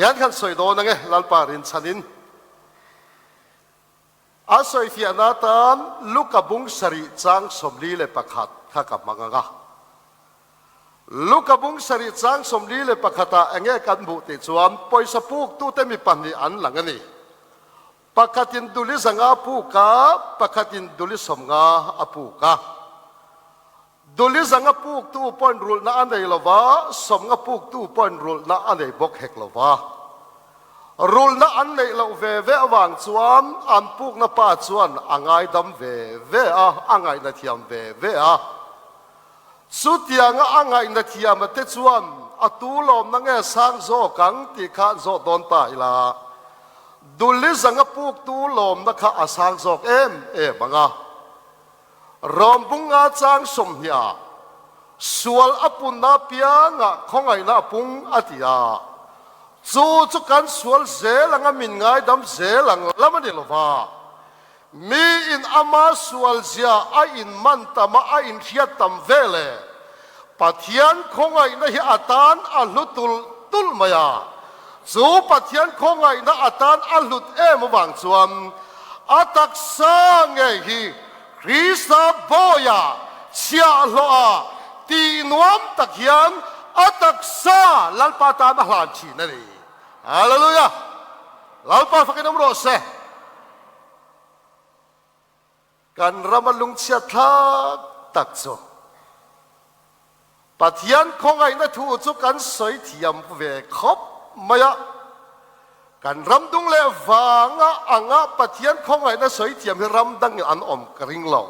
ยันขันสวยโดนไงลัลปารินชันินอาศัยที่อนาตานลูกกับบุงสริจังสมลีเลปะขัดข้ากับมังกะลูกกับบุงสริจังสมลีเลปะขัดเองกันบุติจวนปอยสปูกตู้เต็มีปันนี่อันหลังนี่ปะขัดินดุลิสังอาปูกาปะขัดินดุลิสมงาอาปูกาดุลิสังอาปูกตู้ปอนรูลน่าอันใดละวะสมงาปูกตู้ปอนรูลน่าอันใดบกเฮกละวะรูลน่าอันใดเราเววางจวนอันปูกน่าป้าจวนอ่างไอดำเวอ่างไอนาทียมเวสุดที่อ่างไอนาทียมเตจวนอัตุลมนั่งสังโซกังติขาโซโดนตายละดุลิสังปูกตูลมนักอาสังโซกบังรอมบุงอาจังสมเนียสวลอปุนนาเปียงของไงนาปุงอติยาจูจุกันสวลเซลังมินไงดำเซลังละมันเดลวามีอินอามาสวลเซียอินมันตามอินเทียตัมเวเลปัทยันของไงนาฮิอาตานอัลลุตุลมายาจูปัทยันของไงนาอาตานอัลลุตมวังจวนอัตักษาไงฮีคริสต์บอยาเชียโลอาตีนวมตะเคียนอัตักษาลัลปาตานหลานชีนั่นเองฮาเลลูยาลัลปาฟังน้ำร้อนเสกันรำลุงเชียทักตักโซปัทยันคงไงนะทูจุกันสวยเทียมเวคบมายะกันรำดุงเลวางอ่างปัทยันคงไงนะสวยเทียมให้รำดังอันอมกริ่งเหล่า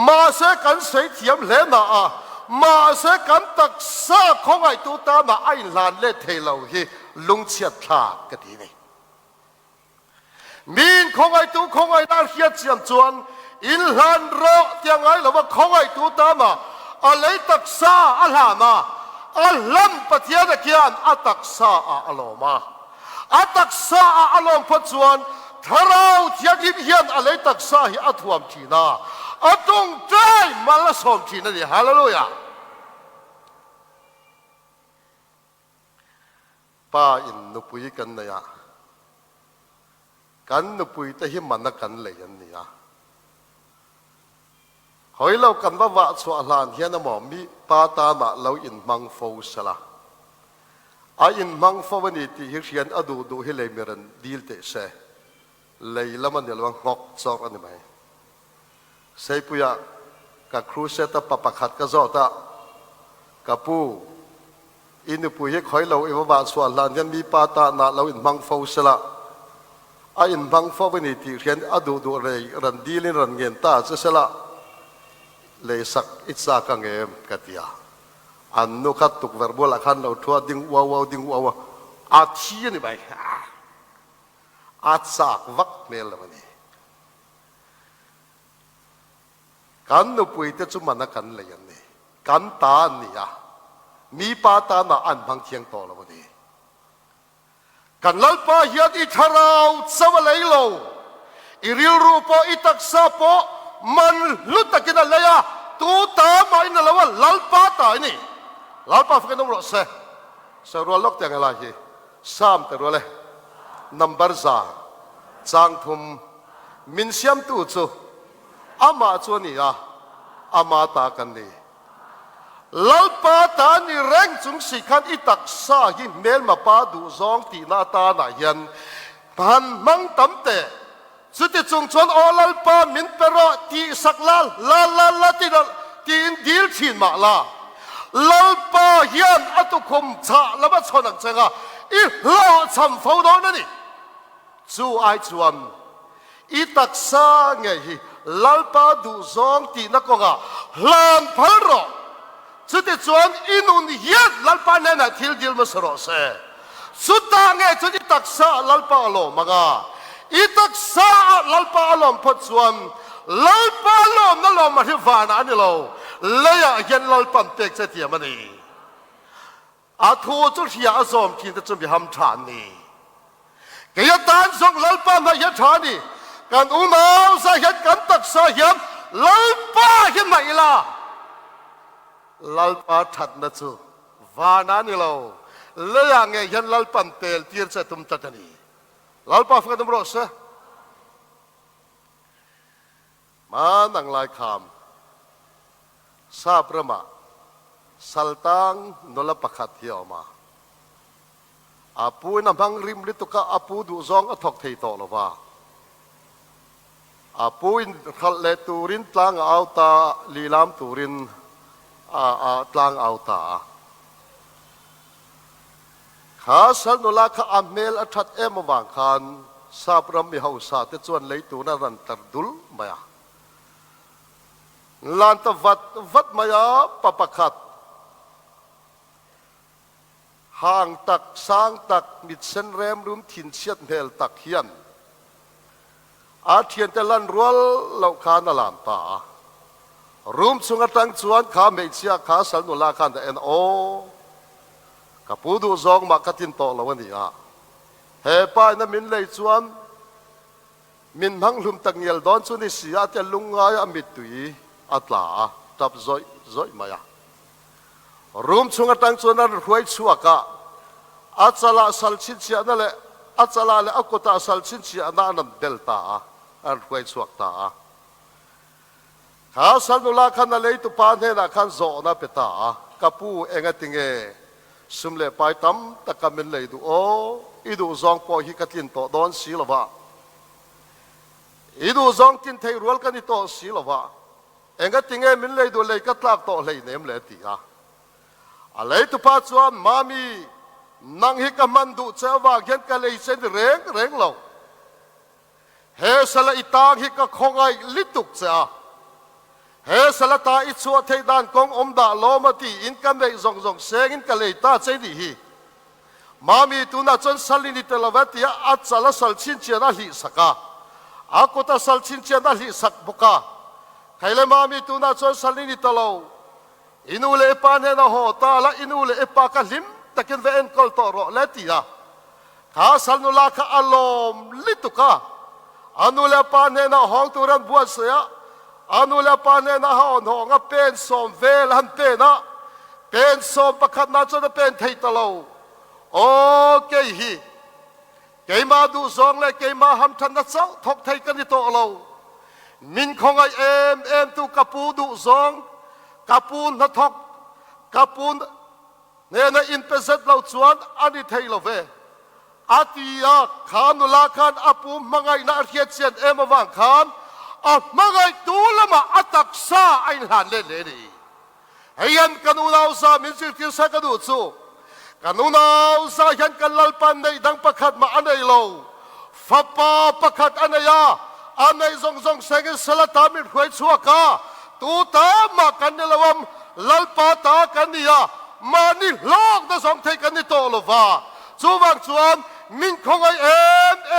มาเสกันสวยเทียมเลน่ามาเสกันตักษาคงไงตูตามาไอลานเลเทเหล่าฮีลุงเชียทักกันทีนี้มีนคงไงตูคงไงน่าเฮียเจียมจวนอินลานโรยังไงเราว่าคงไงตูตามาอะไรตักษาอัลฮามาอัลลัมปัทยันเกียนอัตักษาอัลลอมาอัตักษาอัลลอมพัจวนทาราวที่ยิบเฮียนอะไรตักษาฮิอัตวมทีน่าอัตงใจมาละสมทีนั่นเองฮาเลลูยาป้าอินนุปุยกันเนี่ยกันนุปุยแต่หิมันนักกันเลยอันนี้หอยเรากันว่าสวลานเฮียนหมอมีปาตามาเราอินมังฟูสละอินมังฟูวันนี้ที่เฮียนอดูให้เลยมีรันดีลเตะเสเลยละมันเดี๋ยวว่างอกจอกอันนี้ไหมใส่ปุยะกับครูเซตปะปะขัดกับจอตะกับปูอินปุยให้หอยเราเอวบาสวลานยันมีปาตามาเราอินมังฟูสละอินมังฟูวันนี้ที่เฮียนอดูอะไรรันดีลินรันเงินตาจะสละเลยสักอิสระกังเอ็มกัตยาอันนุขัดตุกเวอร์บอลขันเราทัวดิ้งว้าวดิ้งว้าวอาชีนี่ไปอาสักวักเมลมันนี่กันนุปุยเตจุมันนักกันเลยอันนี้กันตานี่มีปาตานาอันพังเทียงต่อแล้วมันนี่กันลัลปาเฮียดอิทาราวสวะเลยโลอิริลรูปอิตักซาโปมันลุตตะกินอะไรตูตามาอินละว่าลัลปาตานี่ลัลปาฟังน้ำร้อนเสสรัวล็อกแต่งอะไรฮีสามแต่รัวเลยนัมเบอร์ซาจางทุมมินเซียมตูจูอามาจวนี่อามาตากันนี่ลัลปาตานี่แรงจุงสิขันอิตักซาฮิเมลมาปาดูซองตีนาตาหนายันพันมังตั้มเตสุดที่จงชวนอลัลปามินเปรอที่สักลาลาที่อินดิลชินมาลาลัลปาเฮียนอัตุคมชาละมาชนักเจงอีหล่อชมฟูดอนนี่จูไอจวนอีตักษาไงฮีลัลปาดูซองที่นักกงลานพัลโรสุดที่จวนอินุนเฮียนลัลปาเนี่ยนะทิลดิลมาสโรเซสุดทางไงสุดที่ตักษาลัลปาโลมากาอิตักษาลัลปาอลอมพัดวนลัลปาอลอมนั่นลอมมาที่ฟานานี่เราเลยเห็นลัลปันเตกเสียมันนี่อาทูจุดที่อาสมกินจะจะมีหำฐานนี่ก็ยัดตานส่งลัลปามายัดฐานนี่กันอุมาสาเหตุกันตักษาเห็นลัลปาเห็นไหมล่ะลัลปาทัดนะจูฟานานี่เรา le yang e yan lal pan tel tir sa tum tatani lal pa fa dum ros ma nang lai kham sa prama saltang nola pakhat hioma apu na bang rim lituka apu du zong athok thei to lova apu in khal le turin tlang auta lilam turin tlang auta khasal nola kha amel athat emawang khan sapram mi hausa te chuan leitu na ran tardul maya lanta vat maya papakhat hang tak sang tak mit sen rem rum thin chiat hel tak hian a thian te lan rual lo khan alam ta rum chunga tang chuan kha mei chia kha sal no la khan da en o kapudu zong ma katin to lawani a he pa na min lei chuan min hang lum tak ngel don chu ni sia te lungai amit tui atla tap zoi maya room chunga tang chuna huai chuaka achala salchin chia na le achala le akota salchin chia na nam delta ar huai chuak ta kha salula khan na le tu pa ne na khan zo na peta kapu enga tinge sumle pai tam takamin le du o idu zong po hi katlin to don silova idu zong tin thei rual kan to silova enga tinge min le du le katlak to le nem le ti a alei tu pa chuan mami nang hi ka mandu chewa gen ka lei sen reng lo he sala itang hi ka khongai lituk cha he sala ta i chu thei dan kong om da lo ma ti in kam nei zong zong seng in ka lei ta chei di hi mami tu na chon salini te lawati a chala sal chin chia na hi saka akota sal chin chia na hi sak buka khaile mami tu na chon salini te lo inule epa ne na ho ta la inule epa ka lim takin ve en kol to ro letia kha sal nu la kha alom lituka anule pa ne na hong turan buat sia anule pa ne na hon ho nga pen som vel han te na pen som pakhat na cho na pen thei ta lo o ke hi ke ma du zong le ke ma ham than na chau thok thei kan ni to lo min khong ai em tu kapu du zong kapun na thok kapun ne na in peset lo chuan ani thei lo ve atia khan la khan apu mangai na arhiat chen em awang khan a mangai tu lama atak sa ain han le le ni hayan kanunau sa min sir tir sa kanu chu kanunau sa yan kalal pan nei dang pakhat ma anei lo fapa pakhat anaya anei zong zong seng salata min khoi chuaka tu ta ma kan lawam lalpa ta kania mani lok da som thei kan ni to lova chuwang chuan min khongai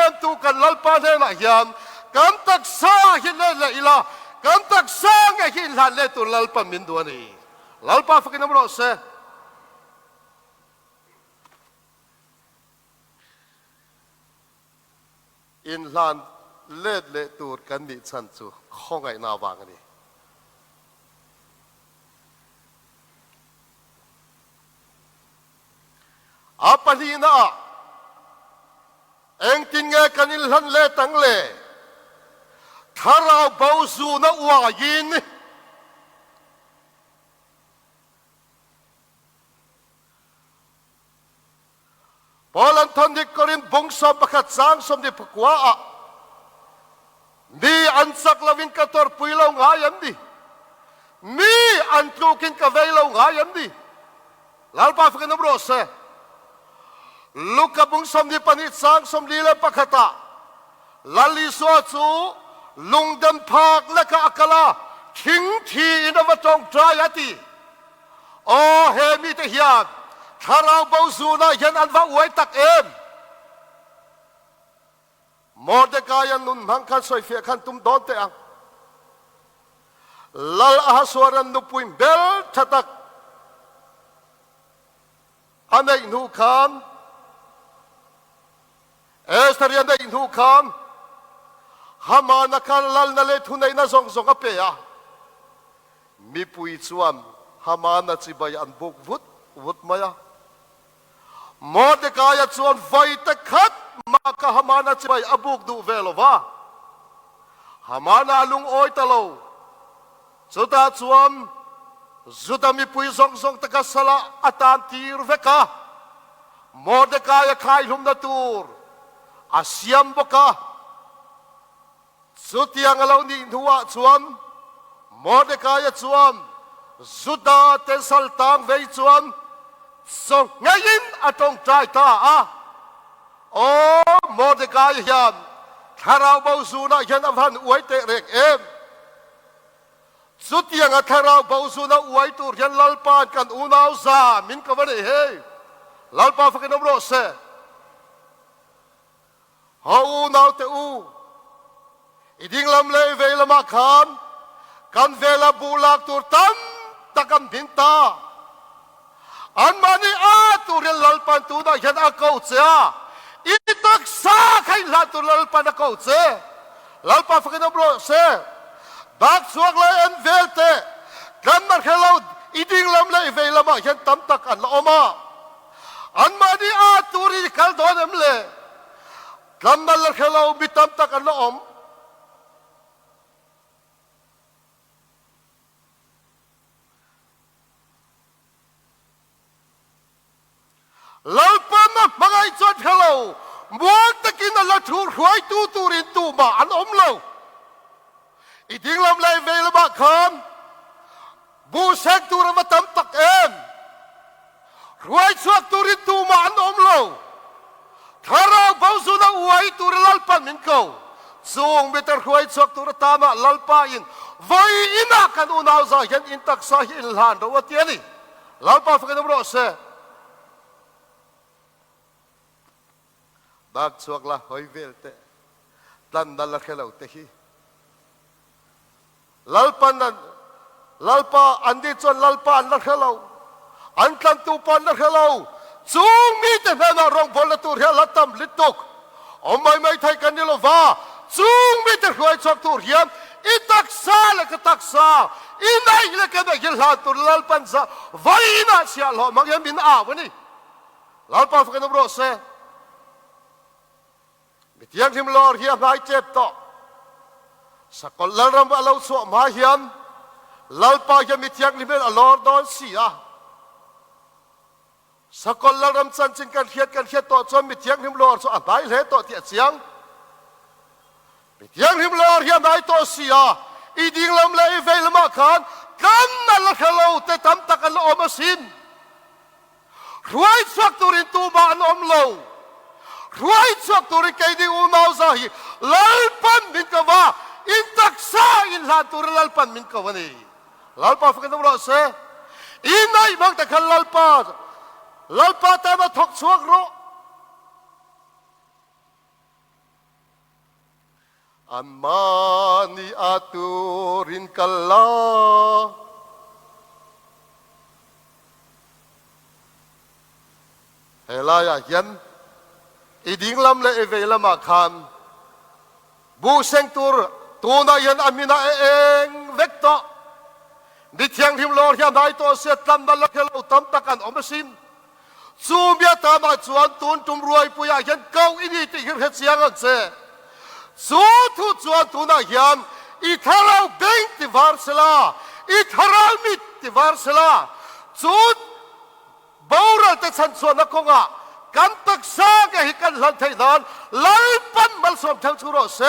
em tu kan lalpa ne na hian kan tak sa hi le ila kan tak sa nge hi lan le tu lalpa min du ani lalpa fakin amro se in lan le tur kan ni chan chu khongai na wang ani apalina eng tin nge kanil han le tang le tharau bau zu na wa yin polan thon dik korin bongsa pakhat sang som di pakwa a mi an sak lawin ka tor puilo ngayam di mi an tlukin ka veilo ngayam di lalpa fakin bro se luka bung som di panit sang som lila pakhata lali so chu lungdan phak laka akala thing thi inavatong trayati o he mi te hiat tharau bau su na yan an va uai tak em Mordecai an nun mang khan soi fe khan tum don te ang lal ahasuaran nu puim bel thatak anei nu khan Esther yanda inhu kam hama nakal lal na le thunai na zong zong ape ya mi pui chuan hama na chibay an buk vut maya มอเดกายชวนไฟตะขัดมากะฮามานาจิไปอบุกดูเวลวะฮามานาลุงโอยตะโลสุดาชวนสุดามีปุยซงซงตะกัสละอัตานตีรเวกะมอเดกายขายลุมนาตูรอาเซียมบกะสุดยังเรานี่หัวชวนมอเดกายชวนสุดาเตสัลตังเวชวนส่งไงยินอตรงใจตาโอ้มอเดกายยันถ้าเราเบาสูนะยันอภันอวยเตเรกเอ็มสุดยังถ้าเราเบาสูนะอวยตูยันลัลปานกันอุนาวซามินกวันเฮลัลปานฟังกันนบรอเซฮาอูนาวเตอูอีดิ่งลำเลเวลมาขานกันเวลาบูลักตูตันตะกันพินตาอันมานี่ตูเรียนลัลปันตูน่ะยันอาเกาเสียอีตักซาใครลาตูลัลปันอาเกาเสียลัลปันฟังกันนบรอเซดักสวกเลยอันเวลเตกันมาแค่เราอีดิ่งลำเลเวลมายันตั้มตะกันละอมาอันมานี่ตูรีคัลโดนเอ็มเลกันมาแค่เราบิตั้มตะกันละอมลัลปันนะมังไอจอดเขามองตะกินนั่นละทูรวยตูรินตูมาอันอมเราอีดิ่งลำเลยเวลมาขานบูเซกตูรมาตั้มตักเอ็มรวยสวกตูรินตูมาอันอมเราถ้าเราเบาสุนัขอวยตูรลัลปันมินเขาส่งไปแต่รวยสวกตูรตามาลัลปันไว้อินักกันอุณาวซายันอินตักซาฮิลฮันเราว่าเทียนี่ลัลปันฟังกันบรอเซดักสวกละหอยเวลเตตันดัลละเข้าเตฮีลัลปันนั้นลัลปาอันดีจนลัลปาอันละเข้าอันกันตูปันละเข้าจูงมีแต่แม่นารองบอลตูเรียลัตตัมลิตุกอมไม่ไทยกันนี่ละว่าจูงมีแต่หวยสวกตูเรียมอีตักซาละก็ตักซาอีไหนละก็ได้ยินลาตูลัลปันซาไว้น่าเสียหล่อมังยังบินวันนี้ลัลปาฟังกันบรอเซมิเทียงทิมลอร์เฮียนายเจ็บต่อสกอลลารำว่าเราสวมหาเฮียนลัลปายังมิเทียงนิเมนอลอร์ดอนเสียสกอลลารำสันจิงกันเฮียต่อจนมิเทียงทิมลอร์สวมได้เลยต่อเทียเสียงมิเทียงทิมลอร์เฮียนายต่อเสียอีดิ่งลำเลยเวลมาขานกันนั่นละเขาแต่ทำตะกันละอมสินรวยสักตัวรินตูบานอมโลรวยสักตัวรินใครดีอุณาวซาฮีลัลปันมินกว่าอินตักซาอินลาตัวลัลปันมินกว่านี่ลัลปันฟังกันดูเราเสอินไหนบางแต่ขันลัลปันแต่มาทกสวกโรอันมานีอาตูรินกัลลาเฮลายายันอีดิ่งลำเลยเวลมาขานบูเซงตูร์ตัวนายันอามินาเองเวกต่อดิเทียงทิมลอร์ยันได้ตัวเสียตันดัลละเคลาตัมตะกันอมสินซูเมียตามาชวนตุนตุมรวยปุยายันเก้าอินี่ติหิรเสียงอันเสสูทุชวนตัวนายันอีทาราเบงติวาร์สลาอีทารามิติวาร์สลาจูดบาวรัลเตชันส่วนนักงะกันตักซากะฮิกันลันไทยดานลัลปันมัลสวมทั้งชุโรเซ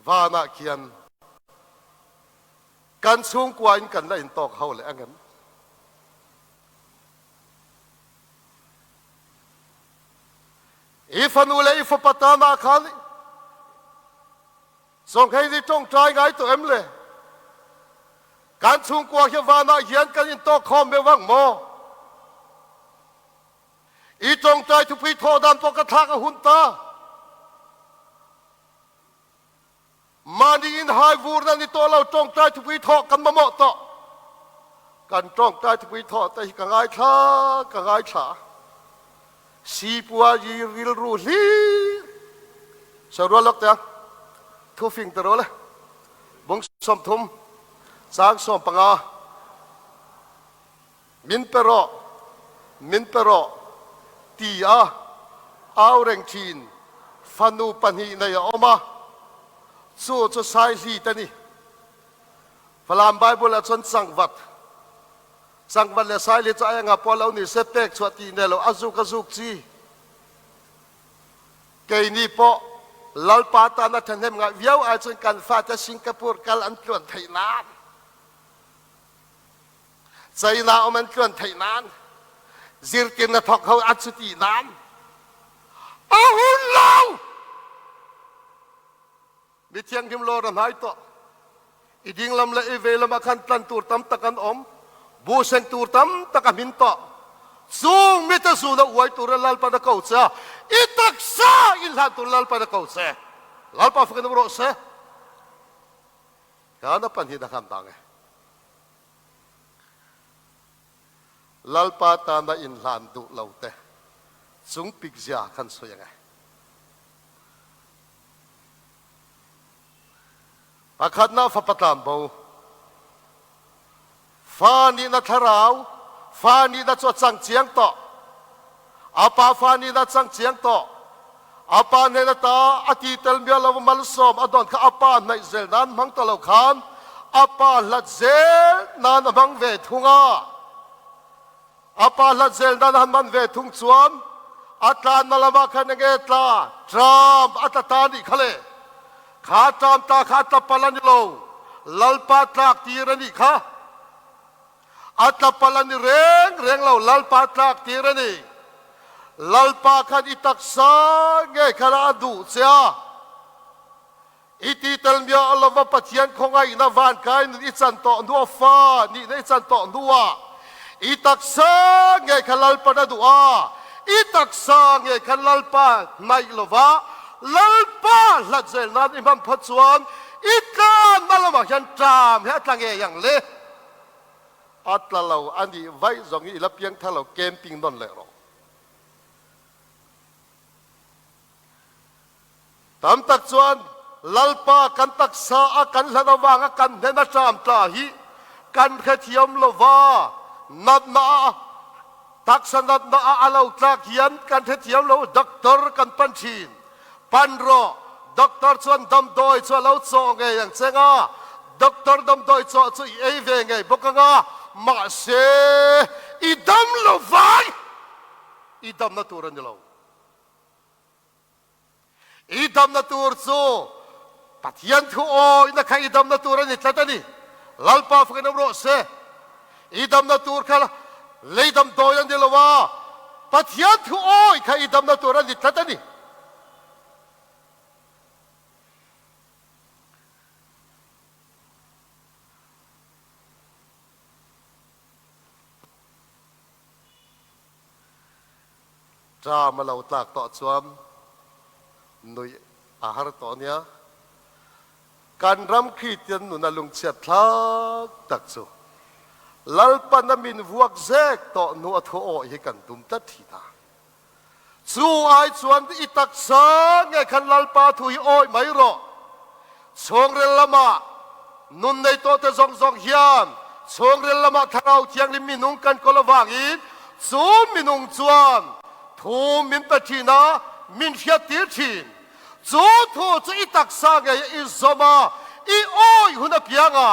วานาเคียนกันสูงกว่าอินกันละอินตอกเขาเลยอันนั้นอีฟันูเลยอีฟปัตตานาคันส่งให้ที่จงใจไงตัวเอ็มเลยการสูงกว่าเฮียวานาเฮียนกันอินตอกคอมเบวังโมอีจงใจทุกพิโทดันตัวกระทากหุ่นตามาดีอินไฮวูร์นั่นนี่ตัวเราจงใจทุกพิโทกันมาเหมาะต่อกันจงใจทุกพิโทแต่กังไงช้าสีปัวยีริลรูลี สรัวล็อกเตียงทุฟิงตะโรเลยบงสมทุมสางสมปังอามินเปโรตีอาอาวเรงชีนฟันูปันฮีในออกมาสู้จะใช้ลีตันี่พลามไบเบิลชนสังวัดเลสายเลจะยังพอเรานี่เสพเตกสวัสดีเนี่ยเราอาซุกจีเกยนี่พอลัลปาตานัทเนมงาวิวอาจจะกันฟาตสิงคโปร์กัลอันตรวนไทยนานใจนาอมันตรวนไทยนานซิร์ตินนัทเขาอัจสุตีนานอาหุนเรามิเทียงทิมโลรำหายต่ออีดิ่งลำละเอเวลมาขันตันตูร์ตั้มตะกันอมบูเซนตูร์ตั้มตะกันมินต่อซูงมิตรซูนอวยตูร์ลัลปาดะเขาเสียอิตักซาอินหาตูร์ลัลปาดะเขาเสียลัลปาฝึกนบรอเสียการนับปัญหาคำต่างลัลปาตานาอินหานดูเหล่าเตะสุงปิกเสียขันสวยยังไงอาคัดน้าฟ้าปะตามบ่ฟ้านี่นัทราวฟ้านี่นัทจวดสังเจียงต่ออาปาฟ้านี่นัทสังเจียงต่ออาปาเนนตาอติเตลเมียลาวมัลสอมอดอนข้าอาปาในเซลนั้นมังตะเลาขานอาปาลัดเซลนั้นมังเวทุงาอาปาลัดเซลนั้นมันเวทุงจวนอัตลานมาลามาคันเงตลาทรามอัตตานิขเลข้าจามตาข้าตะปลันโลลัลปาตากตีรนีข้าอัตปลันเร่งเราลัลปาตากตีรนีลัลปาขันอิตักษาเงยขราดูเสียอิติเตลเมียอัลลอฮฺว่าปัจจัยของไอ้นาวานกายนี่จันโตนัวฟ้านี่นี่จันโตนัวอิตักษาเงยขลัลปาดูอาอิตักษาเงยขลัลปาไม่ลวะลัลปาลัดเซลนั้นอิมันพัดสวนอิตลานมาลมายันจามเฮตังเงยอย่างเล่อัตลาเราอันนี้ไว้ตรงนี้รับยังถ้าเราเกมปิ้งนนเลยหรอตามตักส่วนลัลปากันตักษากันละนวางกันเนนจามตาฮีกันเขทียมลวานัดนาตักษนัดนาอาลาวตาเขียนกันเขทียมลวด็อกเตอร์กันปันชีนปันรอด็อกเตอร์ส่วนดำโดยส่วนเราส่งไงอย่างเช่นอ่ะด็อกเตอร์ดำโดยส่วนเอเวงไงบอกง่ะมาเสอีดำลวายอีดำนัตัวนี่เราอีดำนัตัวสู้ปัจจัยทุโออินักอีดำนัตัวนี่ทัดนี่ลัลปาฟกันนบรอเสอีดำนัตัวค่ะเลยดำโดยันเดลวาปัจจัยทุโออีกอีดำนัตัวนี่ทัดนี่จ้ามาเราตากต่อชวมหน่วยอาหารต่อเนี้ยการรำขีดยันนุนลุงเชียทักตักสูลัลปนามินวักเซกต่อนัวทัวให้กันดุมตัดทีตาสู้ไอชวนอิตักษาไงขันลัลปาทุยโอยไม่รอชงเรลมานุนในโตเตซองเฮียนชงเรลมาทาราวเทียงลิมินุงกันกลวางอินสูมินุงจวนทูมินปะทีนามินเชียตีชินจูทูจะอิตักษาไงอิสมาอีโอยหุนเปียงอ่ะ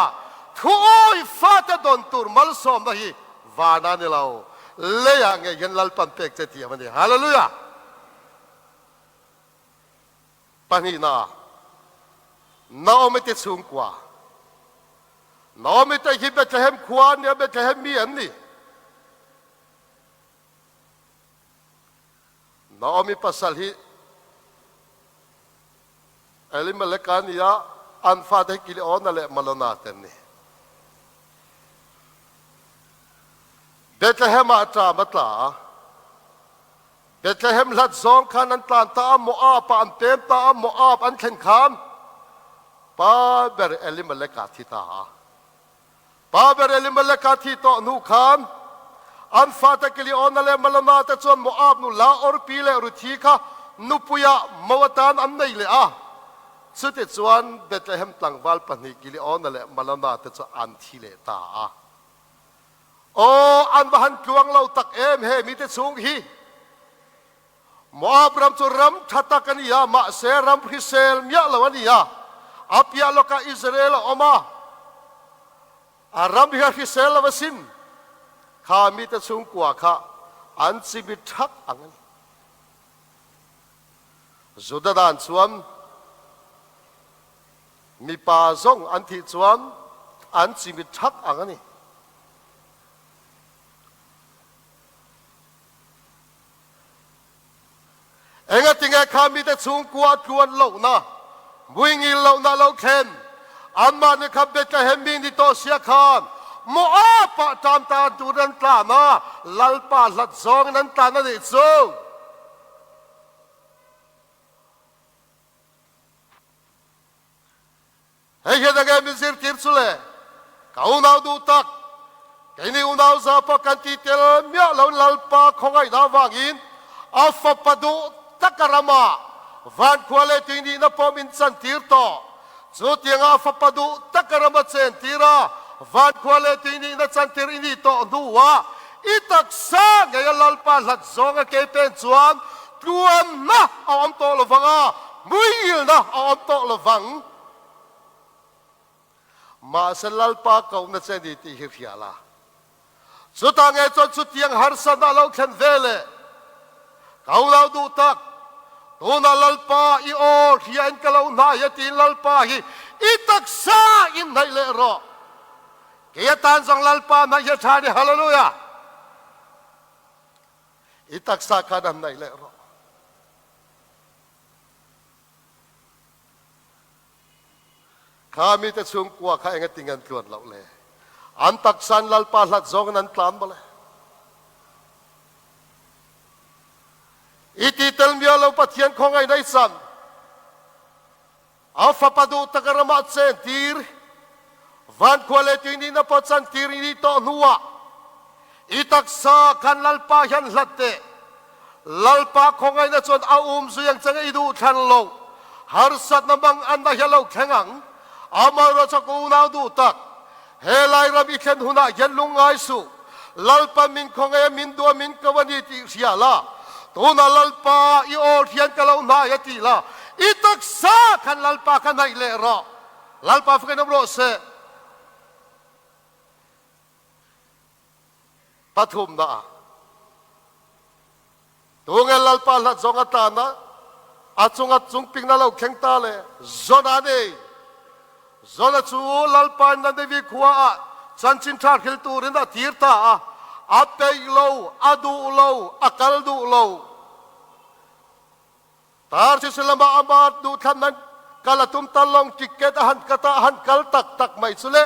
ทูโอยฟาตดอนตูร์มัลสอมนะฮีวานานี่เราเลยยังไงยันลัลปันเป็กเจตีมันนี่ฮาเลลูยาปานีนาน้าไม่ติดสูงกว่าน้าไม่ติดฮิบเบตเลเฮมควานเนี่ยเบตเลเฮมมีอันนี้น้ามีภาษาฮีเอลิมเลกันยาอันฟาดให้กิเลอนั่นแหละมาลนาเต็มนี่เบตเลเฮมอาจารย์มาตาเบตเลเฮมลัดซองขันอันตานตาโมอาปอันเต็มตาโมอาปอันเข็นขามปาเบรเอลิมเลกาทิตาปาเบรเอลิมเลกาทิโตนูขามอันฟาดให้กิเลอนั่นแหละมาลนาแต่ส่วนโมอาปนูลาออร์ปีเลรุทีค่ะ นุปุยะมวตานอันไหนเลยอ่ะสุดที่ชวนเบตเลเฮมตั้งวาลปนิกิลิออนนั่นแหละมาลนาแต่ชวนอันที่เลตาอ่ะโอ้อันบ้านกวงเราตักเอ็มเฮมีแต่สูงฮีมอบรำจุรำทัตกันนี่ยามาเสรำพิเศษมีอะไรวะนี่ยาอัพยาโลกาอิสราเอลออกมารำพิเศษละวสินข้ามีแต่สูงกว่าข้าอันสิบิทักอังนั้นจุดด่านส่วนมีป่าซงอันที่ส่วนอันสิบิทักอังนี้เองติงเอข้ามีแต่สูงกว่าทวนเหล่านะวิ่งอีเหล่านะเหล่าเข็นอันมาเนี่ยขับเบ็ดจะเห็นมีนิโตเสียขานมัวปะตามตาดูนันตานะลัลปาลัดซองนันตานั่นเองสูงเฮ้ยเห็นยังไงมิสิร์ติร์สุเล่เขาหนาวดูตักแค่นี้อุณาวซาปะกันที่เตลเมียเหล่าลัลปาของไอ้ดาววางินอาฟปะดูตักรามาวันควาเลตินีนับพอมินสันติร์โตสุดยังอาฟปะดูตักรามาเซนติระวันควาเลตินีนับสันติรินีโตดูว่าอิตักซาไงลัลปาลัดซองเกเป็นจวนกวนนะเอาอัมโตลฟังอ่ะมุยลนะเอาอัมโตลฟังมาเซลัลปาเขาเนเซนิติฮิริยาลาสุดทางไงจนสุดยังฮาร์สันเราเข็นเวลเขาเราดูตักตัวนั่นลัลปาอีโอที่ยันก็เราหน้ายตีลัลปาฮีอิตักซาอินไนเลโรเกียรตันสังลัลปานายชาดิฮาเลลูยาอิตักซาคันไนเลโรข้ามีแต่สูงกว่าข้าเองติงันกวนเราเลยอันตักสันลัลปาลัดซองนั้นตามไปเลยอิติเตลมีอะไรปัจจัยของไอ้ได้สันอาฟปะดูตะกระมัดเซนตีร์วันควาเลตินีนับปัจจัยตีร์นี่ต่อนัวอิตักษาคันลัลปายันลัดเตลัลปาของไอ้นั่นส่วนอาสุยังจะไอ้ดูทันโลฮาร์สัตนบังอันได้เราแข็งอังอามาเราจะกูน่าดูตักเฮลัยรับอีกแค่หุน่ายันลุงไอสุลัลปามินของไอ้มินตัวมินกวันนี้ที่เสียละตัวนั่นลัลปาอีโอที่ยันก็เราหน้ายตีละอิตักษาคันลัลปาคันไหนเลรอลัลปาฝึกน้ำร้อนเสปฐุมนะตัวเงินลัลปาลัดจงอัตานะอาจงอัดจงปิงนั่นเราแข็งตาเลยจนอันนี้จนจูลัลปานั่นเดวิขวาจันจินทาร์คิลตูรินดาทีร์ตาอัตเตยโลอดูโลอักลดูโลตาร์ชิสลามอามาดดูท่านนั้นกาลตุมตะลงติเกตหันกตาหันกัลตักตักไม่สุเล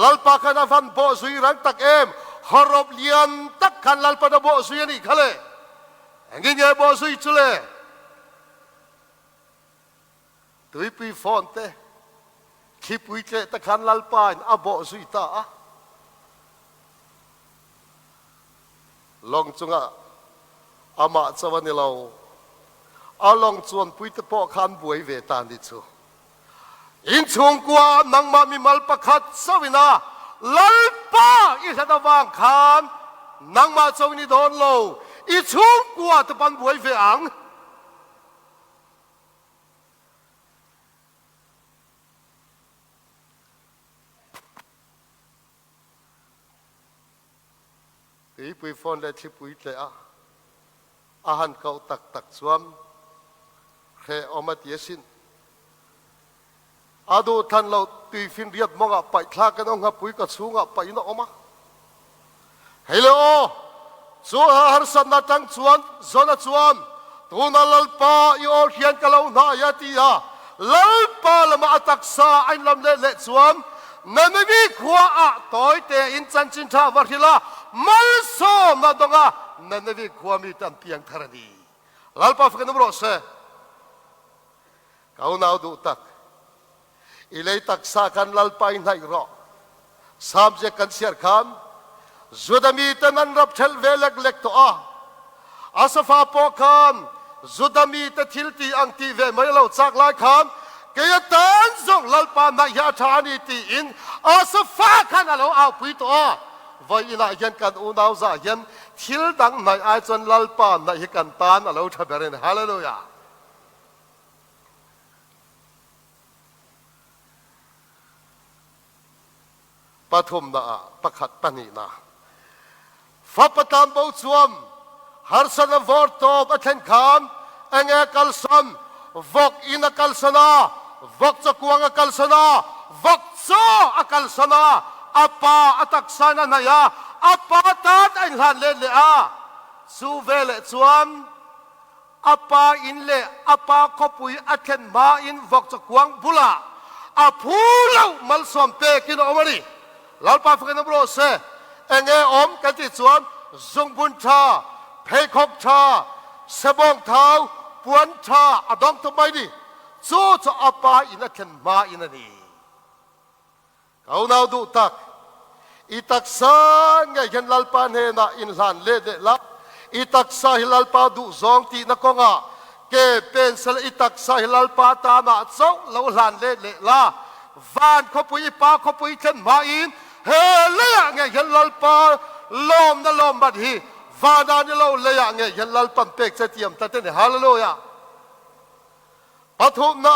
ลัลปาคันฟันโบสุยรังตักเอ็มฮารบเลียนตักคันลัลปาดโบสุยนี่ขะเลงี้เนี่ยโบสุยสุเลตุยปีฟอนเตคิปุยเจตะคันลัลปาอับโบสุยตาลองจุงะอามาสวรรค์เราอาลองจวนปุยตะปอคันบวยเวตานดิชูอินชงกว่านังมามีมัลปะขัดสวินาลัลปาอิสระวางคานนังมาสวินิดอนโลอิชงกว่าตะปันบวยเวอังตีปุยฟอนและที่ปุยเตะอาหารเขาตักตักสวมเฮอมาเตียสินอาดูท่านเราตีฟินเรียดมองไปคลากันองปุยกับสูงไปนออกมาเฮลโลสัวฮาร์สันนัตังสวนโซนัสวนตัวนั่นลัลปาอีโอเขียนกับเราหน้ายาตีฮะลัลปาละมาตักษาอินลำเละสวนนั่นไม่มีขวาต่อยเตอินจันจินทาวาริลามัลโซมาดงะนั่นไม่มีขวามีตันเพียงทาร์ดีลัลปาฝึกน้ำร้อนเสเขาหนาวดูตักอิเลตักษากันลัลปาอินไฮรอสามเจกันเสียร์ขันจุดมีตันรับเทลเวลกเล็กตัวอาสฟาปอกัน จุดมีแต่ทิลตีอังตีเวไม่เราจากหลายคำเกียตันส่งลัลปานายาชานีตีอินอาสฟ้าขันเราเอาปุยตัวไว้อินายันกันอุณาวซายันทิลดังในไอจนลัลปานในกันตานเราทำแบบนี้ฮาเลลูยาปฐมนะประคัดปนีนะฟ้าประตามบูชวมฮาร์สันวอร์ตอบอัฐนคามเองกัลสันวกอินกัลสนาวกจักวงกัลสนาวกโซกัลสนาอปาอัตักษานนายาอปาตัดอินหันเลเลอาสูเวเลชวมอปาอินเลอปาขบุยอัฐนมาอินวกจักวงบุลาอภูเลวมัลสวมเปกินอมารีลาปาฟกันนบโรเซเองอมกันติชวมจงบุญชาเพคกชาเสบงเท้าปวนชาอดองทำไมดิสู้จะอปาอินักมาอินันีเขาหนาวดูตักอิตักษาไงเห็นลัลปานเฮน่ะอินหลานเล่เดละอิตักษาฮิลัลปาดูซองตีนักงะเกเป็นสลอิตักษาฮิลัลปาตามาเจ้าเราหลานเล่เดละวานขบุยปาขบุยเช่นมาอินเฮเลียไงเห็นลัลปาลมนั่นลมบัดฮีวาดานี่เราเลยอย่างเงี้ยยันลัลปัมเป็กเสียมแต่เนี่ยฮาเลลูยาปฐุมนะ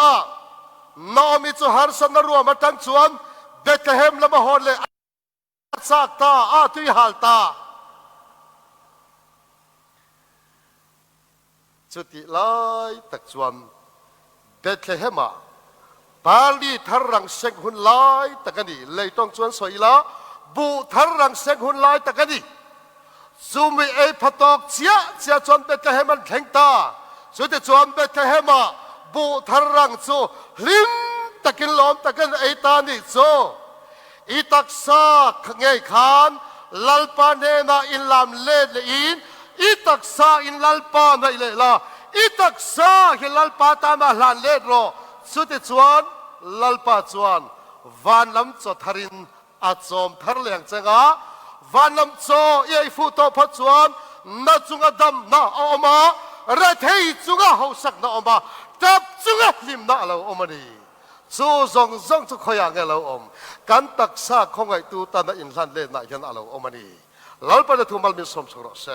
น้อมิจูฮาร์สันนรัวมาตั้งชวนเบตเลเฮมละมาฮอนเลยซากตาอาตุยฮัลตาจุดที่ไล่ตักชวนเบตเลเฮมาปาลีทารังเซงหุนไล่ตักนี่เลยต้องชวนสวยละบูทารังเซงหุนไล่ตักนี่ซูมีเอพัตอกเชียจวนเบตเลเฮมันแข็งตาสุดที่จวนเบตเลเฮมาบูทารังโซลิมตะกินลมตะกินไอตานิโซอิตักษาไงขานลัลปานเนนาอินลามเลดอินอิตักษาอินลัลปานในเลลาอิตักษาฮิลัลปาตามาลานเลดโรสุดที่จวนลัลปาจวนวานลำจดทารินอาจอมทาร์เลียงจังอาวันน้ำโซเอฟูโตพัชวนนัดจุงดำน่าออกมาเรทเฮจุงเขาสักน่าออกมาจับจุงลิมน่าเราออกมาดีสู้จงจุกขยางเราอมกันตักซาของไอตูตันอินสันเลนน่ายันเราออกมาดีแล้วไปดูทุมัลมิสมสุรเส